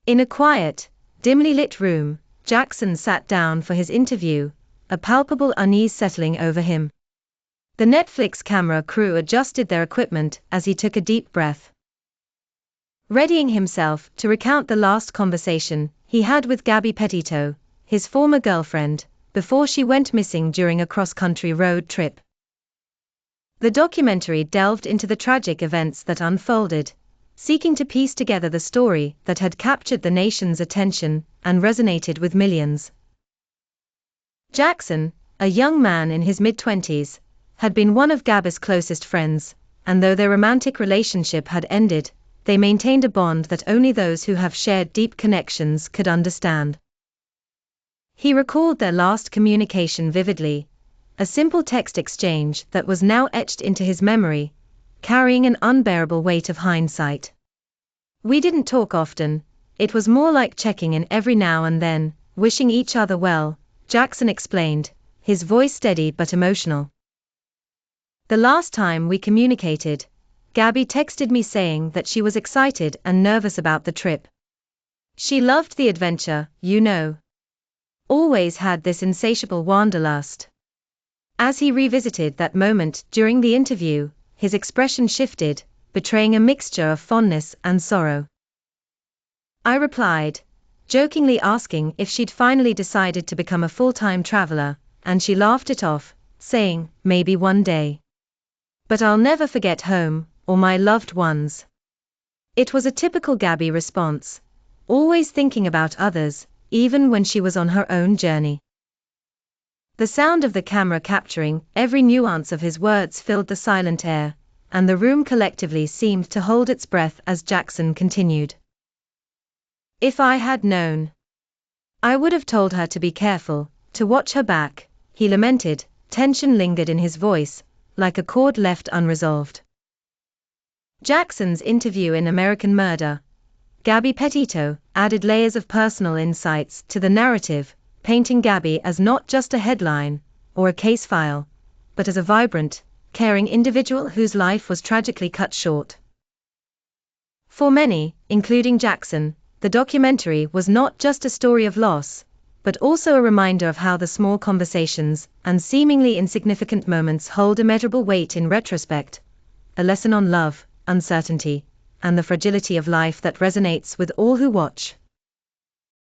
In a quiet, dimly lit room, Jackson sat down for his interview, a palpable unease settling over him. The Netflix camera crew adjusted their equipment as he took a deep breath. Readying himself to recount the last conversation he had with Gabby Petito, his former girlfriend, before she went missing during a cross-country road trip. The documentary delved into the tragic events that unfolded, seeking to piece together the story that had captured the nation's attention and resonated with millions. Jackson, a young man in his mid-20s, had been one of Gabby's closest friends, and though their romantic relationship had ended, they maintained a bond that only those who have shared deep connections could understand. He recalled their last communication vividly, a simple text exchange that was now etched into his memory, carrying an unbearable weight of hindsight. "We didn't talk often, it was more like checking in every now and then, wishing each other well," Jackson explained, his voice steady but emotional. "The last time we communicated, Gabby texted me saying that she was excited and nervous about the trip. She loved the adventure, you know. Always had this insatiable wanderlust." As he revisited that moment during the interview, his expression shifted, betraying a mixture of fondness and sorrow. "I replied, jokingly asking if she'd finally decided to become a full-time traveler, and she laughed it off, saying, maybe one day. But I'll never forget home, or my loved ones." It was a typical Gabby response, always thinking about others, even when she was on her own journey. The sound of the camera capturing every nuance of his words filled the silent air, and the room collectively seemed to hold its breath as Jackson continued. "If I had known, I would have told her to be careful, to watch her back," he lamented. Tension lingered in his voice, like a chord left unresolved. Jackson's interview in American Murder, Gabby Petito, added layers of personal insights to the narrative, painting Gabby as not just a headline or a case file, but as a vibrant, caring individual whose life was tragically cut short. For many, including Jackson, the documentary was not just a story of loss, but also a reminder of how the small conversations and seemingly insignificant moments hold immeasurable weight in retrospect, a lesson on love, uncertainty, and the fragility of life that resonates with all who watch.